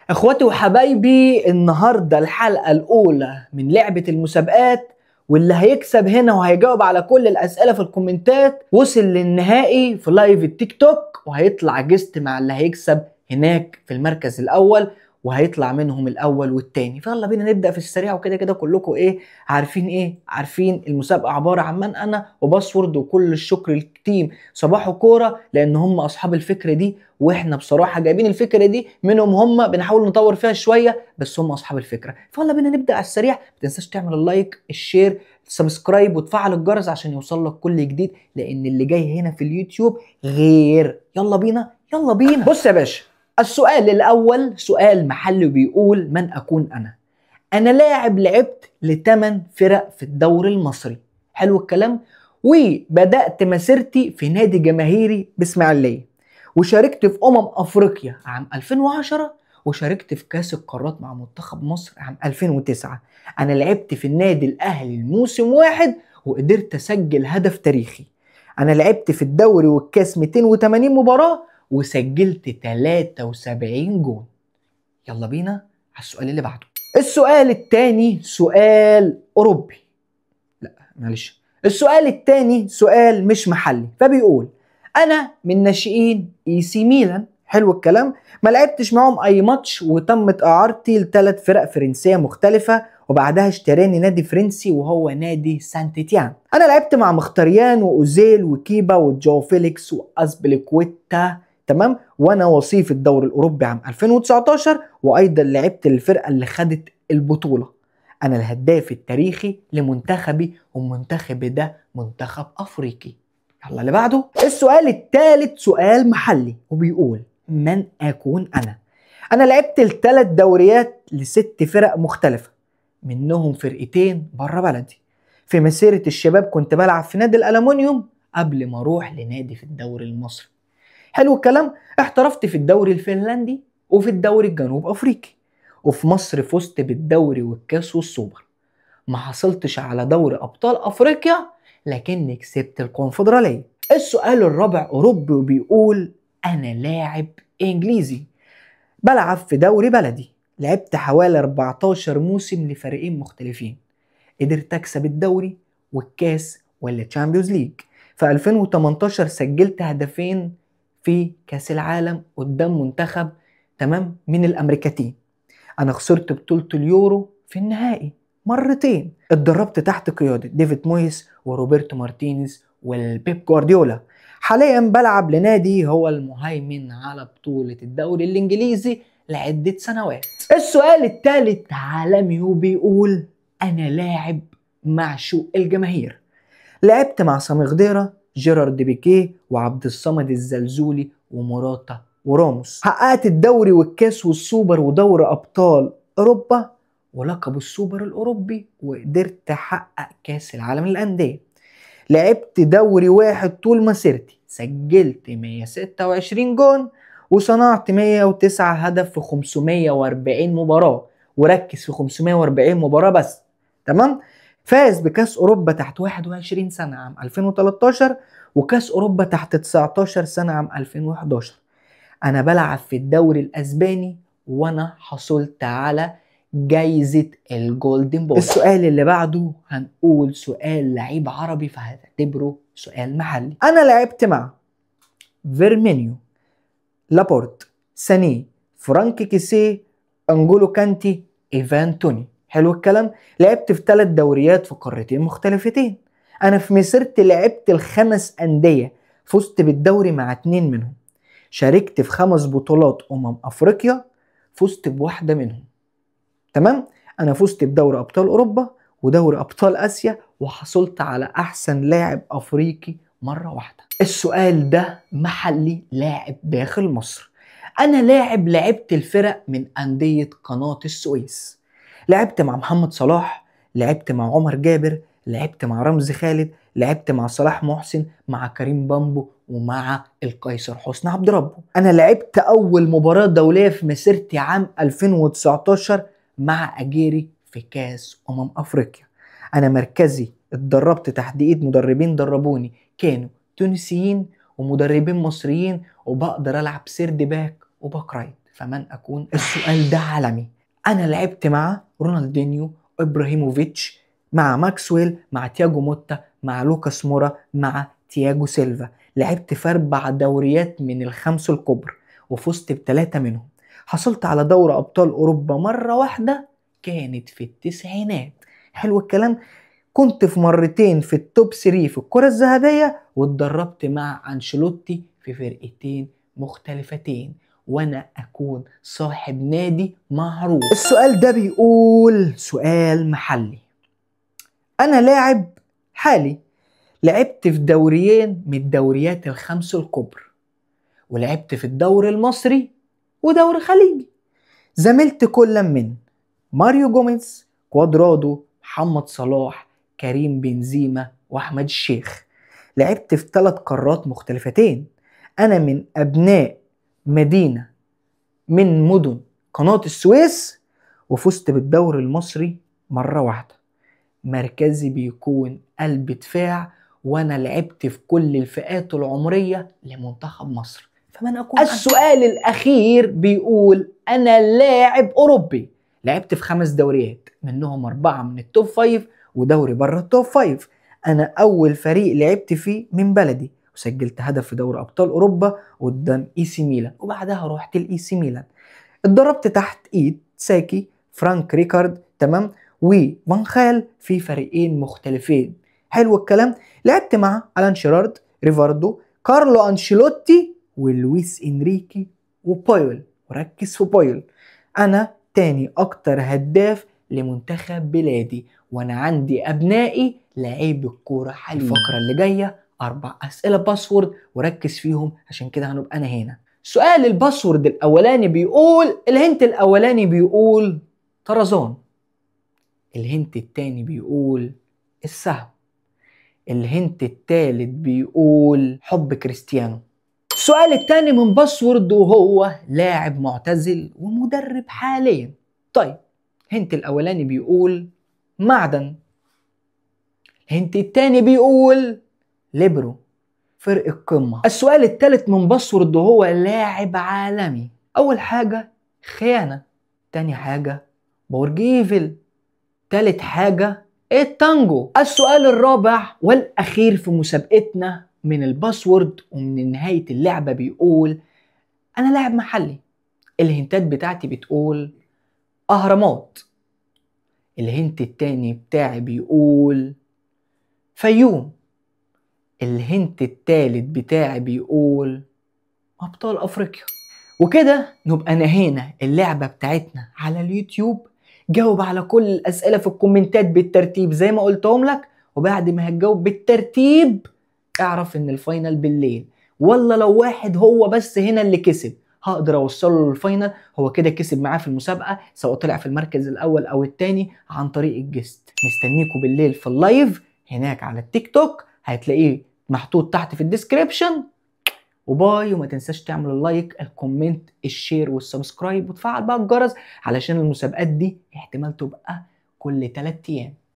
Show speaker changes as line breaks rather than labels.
اخواتي وحبايبي، النهارده الحلقه الاولى من لعبه المسابقات، واللي هيكسب هنا وهيجاوب على كل الاسئله في الكومنتات وصل للنهائي في لايف التيك توك، وهيطلع جيست مع اللي هيكسب هناك في المركز الاول، وهيطلع منهم الاول والتاني. فيلا بينا نبدا في السريع، وكده كده كلكم عارفين المسابقه عباره عن من انا وباسورد. وكل الشكر للتيم صباحو كوره لان هم اصحاب الفكره دي، واحنا بصراحه جايبين الفكره دي منهم، هم بنحاول نطور فيها شويه بس هم اصحاب الفكره. فيلا بينا نبدا على السريع. ما تنساش تعمل اللايك، الشير، السبسكرايب، وتفعل الجرس عشان يوصل لك كل جديد، لان اللي جاي هنا في اليوتيوب غير. يلا بينا. بص يا باشا، السؤال الاول سؤال محلي وبيقول: من اكون انا؟ انا لعبت ل8 فرق في الدوري المصري. حلو الكلام. وبدات مسيرتي في نادي جماهيري باسماعيليه، وشاركت في افريقيا عام 2010، وشاركت في كاس القارات مع منتخب مصر عام 2009. انا لعبت في النادي الاهلي الموسم واحد وقدرت اسجل هدف تاريخي. انا لعبت في الدوري والكاس 280 مباراة وسجلت 73 جون. يلا بينا على السؤال اللي بعده. السؤال التاني سؤال اوروبي. لا معلش، السؤال التاني سؤال مش محلي. فبيقول: انا من ناشئين اي سي ميلان. حلو الكلام. ما لعبتش معهم اي ماتش، وتمت اعارتي ل3 فرق فرنسيه مختلفه، وبعدها اشتراني نادي فرنسي وهو نادي سانت تيان. انا لعبت مع مختاريان واوزيل وكيبا وجو فيليكس واسبليكويتا، تمام. وانا وصيف الدوري الاوروبي عام 2019، وايضا لعبت الفرقه اللي خدت البطوله. انا الهداف التاريخي لمنتخبي، ومنتخبي ده منتخب افريقي. يلا اللي بعده. السؤال الثالث سؤال محلي وبيقول: من اكون انا؟ انا لعبت ال3 دوريات ل6 فرق مختلفة، منهم فرقتين بره بلدي. في مسيرة الشباب كنت بلعب في نادي الألمونيوم قبل ما اروح لنادي في الدوري المصري. حلو الكلام. احترفت في الدوري الفنلندي وفي الدوري الجنوب افريقي، وفي مصر فزت بالدوري والكاس والسوبر. ما حصلتش على دوري ابطال افريقيا، لكني كسبت الكونفدرالية. السؤال الرابع اوروبي وبيقول: انا لاعب انجليزي بلعب في دوري بلدي. لعبت حوالي 14 موسم لفريقين مختلفين. قدرت اكسب الدوري والكاس والتشامبيونز ليج. في 2018 سجلت هدفين في كاس العالم قدام منتخب، تمام، من الامريكتين. انا خسرت بطولة اليورو في النهائي مرتين. اتدربت تحت قيادة ديفيد مويس وروبرتو مارتينيز والبيب جوارديولا. حاليا بلعب لنادي هو المهيمن على بطولة الدوري الانجليزي لعدة سنوات. السؤال الثالث عالمي وبيقول: انا لاعب معشوق الجماهير. لعبت مع سامي خضيرة، جيرارد بيكيه، وعبد الصمد الزلزولي، ومراتا وراموس. حققت الدوري والكاس والسوبر ودوري ابطال اوروبا ولقب السوبر الاوروبي، وقدرت احقق كاس العالم للانديه. لعبت دوري واحد طول مسيرتي، سجلت 126 جون وصنعت 109 هدف في 540 مباراة. وركز في 540 مباراة بس، تمام. فاز بكاس اوروبا تحت 21 سنة عام 2013، وكاس اوروبا تحت 19 سنة عام 2011. انا بلعب في الدوري الاسباني، وانا حصلت على جايزة الجولدن بول. السؤال اللي بعده هنقول سؤال لعيب عربي، فهتعتبره سؤال محلي. انا لعبت مع فيرمينيو، لابورت، ساني، فرانك كيسيه، انجولو كانتي، ايفان توني. حلو الكلام. لعبت في 3 دوريات في قارتين مختلفتين. انا في مسيرتي لعبت ال5 اندية، فزت بالدوري مع 2 منهم. شاركت في 5 بطولات افريقيا، فزت بواحدة منهم، تمام. انا فزت بدوري ابطال اوروبا ودوري ابطال اسيا، وحصلت على احسن لاعب افريقي مرة واحدة. السؤال ده محلي، لاعب داخل مصر. انا لعبت الفرق من اندية قناة السويس. لعبت مع محمد صلاح، لعبت مع عمر جابر، لعبت مع رمزي خالد، لعبت مع صلاح محسن، مع كريم بامبو، ومع القيصر حسني عبد ربه. انا لعبت اول مباراة دولية في مسيرتي عام 2019 مع اجيري في كاس افريقيا. انا مركزي اتدربت تحت ايد مدربين دربوني، كانوا تونسيين ومدربين مصريين، وبقدر العب سيرد باك وباك رايت. فمن أكون؟ السؤال ده عالمي. أنا لعبت مع رونالدينيو، إبراهيموفيتش، مع ماكسويل، مع تياجو موتا، مع لوكاس مورا، مع تياجو سيلفا. لعبت في 4 دوريات من ال5 الكبر وفزت ب3 منهم. حصلت على دوري أبطال أوروبا مرة واحدة كانت في التسعينات. حلو الكلام. كنت في مرتين في التوب 3 في الكرة الذهبية، واتدربت مع أنشيلوتي في فرقتين مختلفتين، وانا اكون صاحب نادي معروف. السؤال ده بيقول سؤال محلي. انا لاعب حالي، لعبت في دوريين من الدوريات ال5 الكبر، ولعبت في الدوري المصري ودوري خليجي. زملت كل من ماريو جوميز، كوادرادو، محمد صلاح، كريم بنزيما، واحمد الشيخ. لعبت في 3 قارات مختلفتين. انا من ابناء مدينة من مدن قناة السويس، وفزت بالدوري المصري مرة واحدة. مركزي بيكون قلب دفاع، وانا لعبت في كل الفئات العمرية لمنتخب مصر. فمن أكون؟ السؤال الأخير بيقول أنا لاعب أوروبي، لعبت في 5 دوريات منهم 4 من التوب 5 ودوري بره التوب 5. أنا أول فريق لعبت فيه من بلدي، وسجلت هدف في دوري أبطال أوروبا قدام إي سي ميلان، وبعدها رحت الإي سي ميلان. اتدربت تحت إيد ساكي، فرانك ريكارد، تمام، وفان خال في فريقين مختلفين. حلو الكلام. لعبت مع ألان شيرارد، ريفاردو، كارلو أنشيلوتي، ولويس إنريكي، وبويول. وركز في بويول. أنا تاني أكتر هداف لمنتخب بلادي، وأنا عندي أبنائي لعيب الكورة حاليا. الفقرة اللي جاية 4 أسئلة باسورد، وركز فيهم عشان كده هنبقى أنا هنا. سؤال الباسورد الأولاني بيقول، الهنت الأولاني بيقول طرزان، الهنت التاني بيقول السهم، الهنت التالت بيقول حب كريستيانو. السؤال التاني من باسورد وهو لاعب معتزل ومدرب حاليا. طيب الهنت الأولاني بيقول معدن، الهنت التاني بيقول ليبرو، فرق القمة. السؤال التالت من باسورد وهو لاعب عالمي. أول حاجة خيانة، تاني حاجة برج ايفل، تالت حاجة التانجو. السؤال الرابع والأخير في مسابقتنا من الباسورد ومن نهاية اللعبة بيقول أنا لاعب محلي. الهنتات بتاعتي بتقول أهرامات، الهنت التاني بتاعي بيقول فيوم، الهنت التالت بتاعي بيقول أبطال أفريقيا. وكده نبقى نهينا اللعبة بتاعتنا على اليوتيوب. جاوب على كل الأسئلة في الكومنتات بالترتيب زي ما قلتهم لك، وبعد ما هتجاوب بالترتيب اعرف ان الفاينل بالليل. والله لو واحد هو بس هنا اللي كسب هقدر اوصله للفاينل، هو كده كسب معاه في المسابقة، سواء طلع في المركز الأول أو التاني عن طريق الجست. مستنيكوا بالليل في اللايف هناك على التيك توك، هتلاقيه محطوط تحت في الديسكريبشن. وباي، وما تنساش تعمل اللايك، الكومنت، الشير والسبسكرايب، وتفعل بقى الجرس علشان المسابقات دي احتمال تبقى كل 3 ايام.